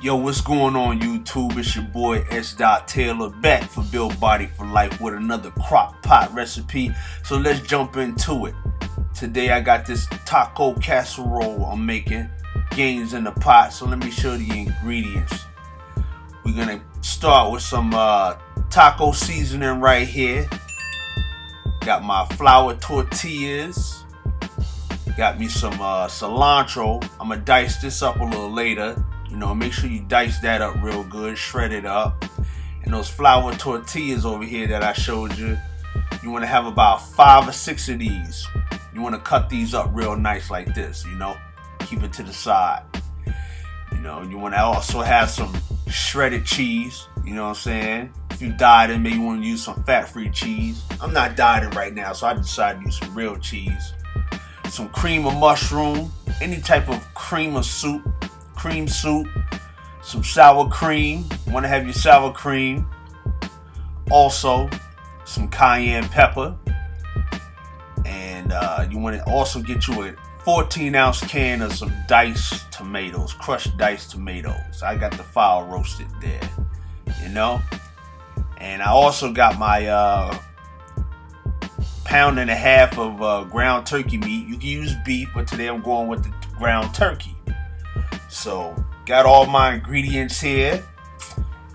Yo, what's going on YouTube? It's your boy S. Taylor back for Build Body for Life with another crock pot recipe. So let's jump into it. Today I got this taco casserole I'm making. Gains in the pot. So let me show you the ingredients. We're gonna start with some taco seasoning right here. Got my flour tortillas. Got me some cilantro. I'm gonna dice this up a little later. You know, make sure you dice that up real good, shred it up. And those flour tortillas over here that I showed you, you want to have about 5 or 6 of these. You want to cut these up real nice like this, you know. Keep it to the side. You know, you want to also have some shredded cheese, you know what I'm saying? If you dieting, maybe you want to use some fat-free cheese. I'm not dieting right now, so I decided to use some real cheese. Some cream of mushroom, any type of cream soup, some sour cream. You want to have your sour cream. Also, some cayenne pepper. And you want to also get you a 14-ounce can of some diced tomatoes, crushed diced tomatoes. I got the fowl roasted there, you know. And I also got my 1.5 pounds of ground turkey meat. You can use beef, but today I'm going with the ground turkey. So, got all my ingredients here,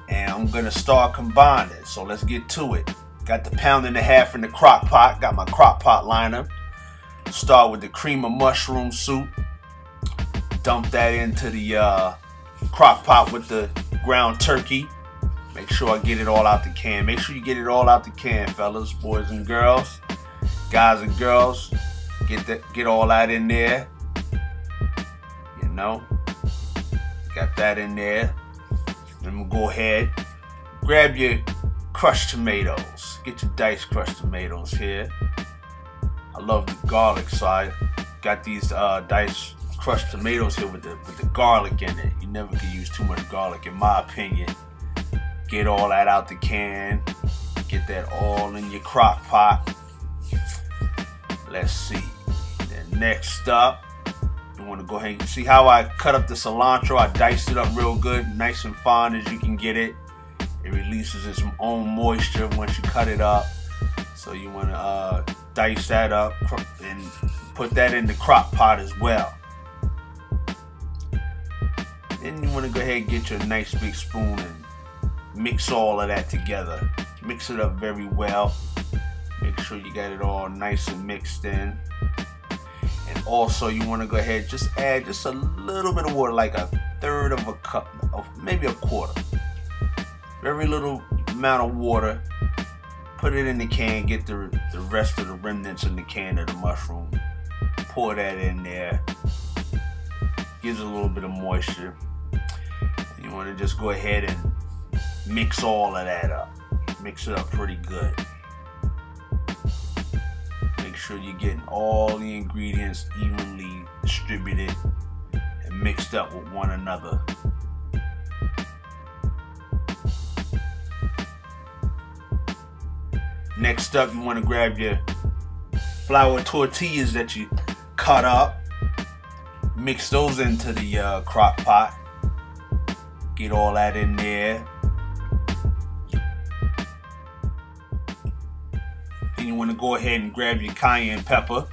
and I'm gonna start combining. So let's get to it. Got the 1.5 pounds in the crock pot. Got my crock pot liner. Start with the cream of mushroom soup. Dump that into the crock pot with the ground turkey. Make sure I get it all out the can. Make sure you get it all out the can, fellas, boys and girls, guys and girls. Get all that in there. You know. Got that in there. Then we'll go ahead, grab your crushed tomatoes. Get your diced crushed tomatoes here. I love the garlic, so I got these diced crushed tomatoes here with the garlic in it. You never can use too much garlic, in my opinion. Get all that out the can. Get that all in your crock pot. Let's see. Then next up, you want to go ahead and see how I cut up the cilantro. I diced it up real good, nice and fine as you can get it. It releases its own moisture once you cut it up. So you want to dice that up and put that in the crock pot as well. Then you want to go ahead and get your nice big spoon and mix all of that together. Mix it up very well. Make sure you got it all nice and mixed in. And also you want to go ahead, just add just a little bit of water, like 1/3 of a cup, of maybe 1/4. Very little amount of water. Put it in the can, get the rest of the remnants in the can of the mushroom. Pour that in there. Gives it a little bit of moisture. You want to just go ahead and mix all of that up. Mix it up pretty good. Make sure you're getting all the ingredients evenly distributed and mixed up with one another. Next up, you want to grab your flour tortillas that you cut up. Mix those into the crock pot. Get all that in there. Then you want to go ahead and grab your cayenne pepper.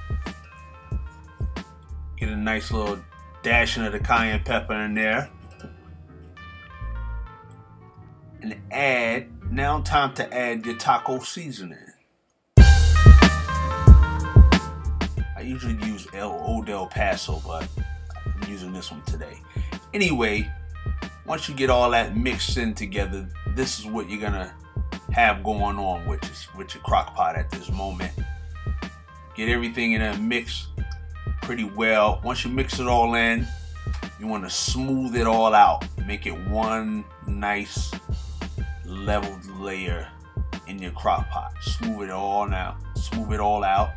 Get a nice little dashing of the cayenne pepper in there. And now time to add your taco seasoning. I usually use Old El Paso, but I'm using this one today. Anyway, once you get all that mixed in together, this is what you're gonna have going on with your crock pot at this moment. Get everything in there mixed pretty well. Once you mix it all in, you want to smooth it all out. Make it one nice leveled layer in your crock pot. Smooth it all out. Smooth it all out.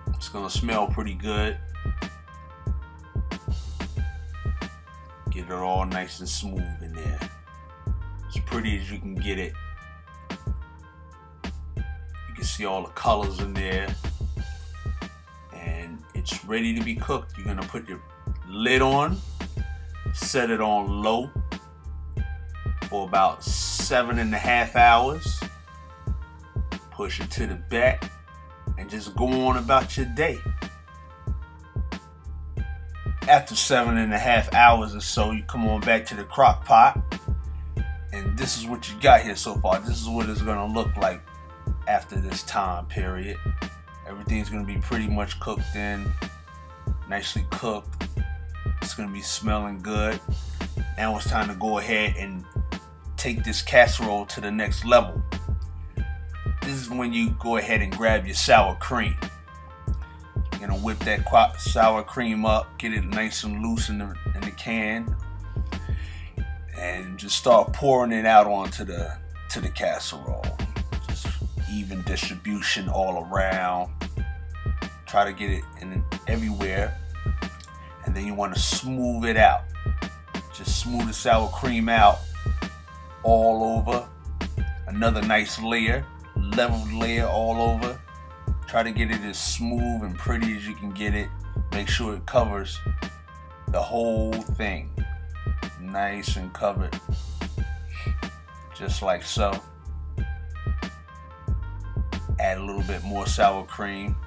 It's gonna smell pretty good. Get it all nice and smooth in there. As pretty as you can get it. You can see all the colors in there. And it's ready to be cooked. You're gonna put your lid on, set it on low, for about 7.5 hours. Push it to the back and just go on about your day. After 7.5 hours or so, you come on back to the crock pot, and this is what you got here so far. This is what it's gonna look like after this time period. Everything's gonna be pretty much cooked in, nicely cooked. It's gonna be smelling good. Now it's time to go ahead and take this casserole to the next level. This is when you go ahead and grab your sour cream. You're gonna whip that sour cream up, get it nice and loose in the can, and just start pouring it out onto the casserole. Just even distribution all around. Try to get it in everywhere, and then you want to smooth it out. Just smooth the sour cream out all over. Another nice layer, leveled layer all over. Try to get it as smooth and pretty as you can get it. Make sure it covers the whole thing. Nice and covered. Just like so. Add a little bit more sour cream.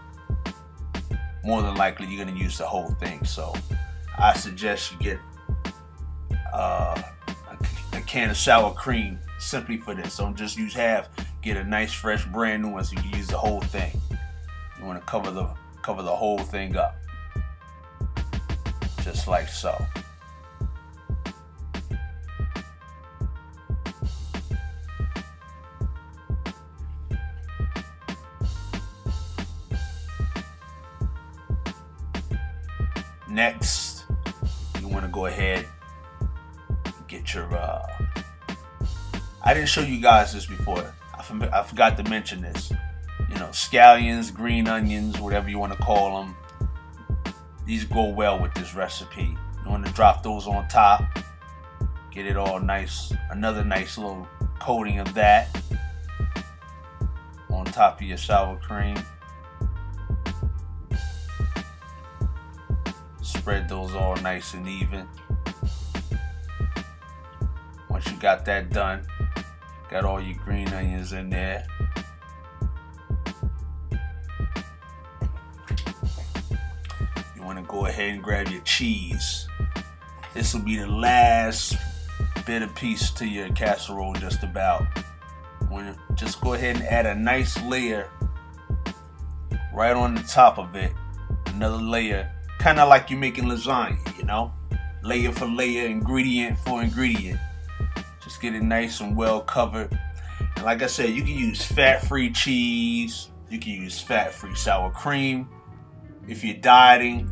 More than likely you're going to use the whole thing. So I suggest you get a can of sour cream simply for this. Don't just use half. Get a nice fresh brand new one so you can use the whole thing. You want to cover the whole thing up, just like so. Next, you want to go ahead and get your I didn't show you guys this before. I forgot to mention this. You know, scallions, green onions, whatever you want to call them. These go well with this recipe. You want to drop those on top. Get it all nice. Another nice little coating of that on top of your sour cream. Spread those all nice and even. Once you got that done, got all your green onions in there. You want to go ahead and grab your cheese. This will be the last bit of piece to your casserole, just about. Just go ahead and add a nice layer right on the top of it. Another layer, kind of like you're making lasagna, you know? Layer for layer, ingredient for ingredient. Just get it nice and well covered. And like I said, you can use fat-free cheese. You can use fat-free sour cream. If you're dieting,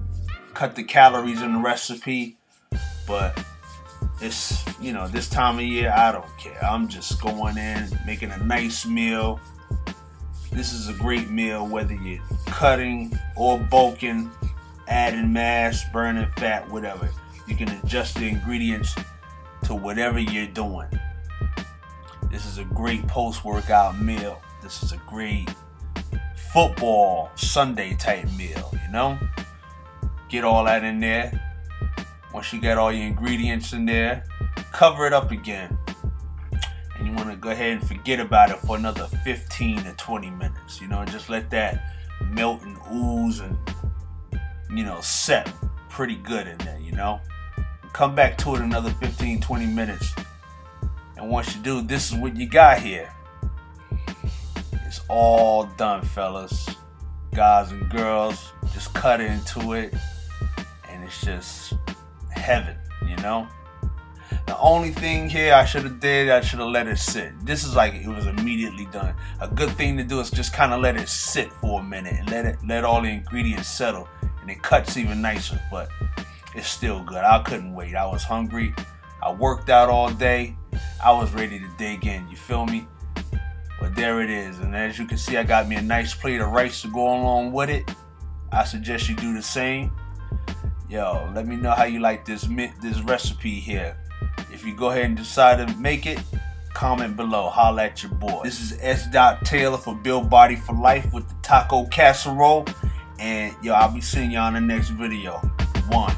cut the calories in the recipe. But it's, you know, this time of year, I don't care. I'm just going in, making a nice meal. This is a great meal, whether you're cutting or bulking, adding mass, burning fat, whatever. You can adjust the ingredients to whatever you're doing. This is a great post-workout meal. This is a great football Sunday type meal, you know? Get all that in there. Once you got all your ingredients in there, cover it up again. And you want to go ahead and forget about it for another 15 to 20 minutes. You know, just let that melt and ooze and, you know, set pretty good in there, you know? Come back to it another 15, 20 minutes. And once you do, this is what you got here. It's all done, fellas. Guys and girls, just cut into it. And it's just heaven, you know? The only thing here I should have did, I should have let it sit. This is like it was immediately done. A good thing to do is just kind of let it sit for a minute and let all the ingredients settle. And it cuts even nicer, but it's still good. I couldn't wait. I was hungry. I worked out all day. I was ready to dig in. You feel me? But there it is. And as you can see, I got me a nice plate of rice to go along with it. I suggest you do the same. Yo, let me know how you like this recipe here. If you go ahead and decide to make it, comment below. Holla at your boy. This is S. Taylor for Build Body for Life with the Taco Casserole. And yo, I'll be seeing y'all in the next video. 1.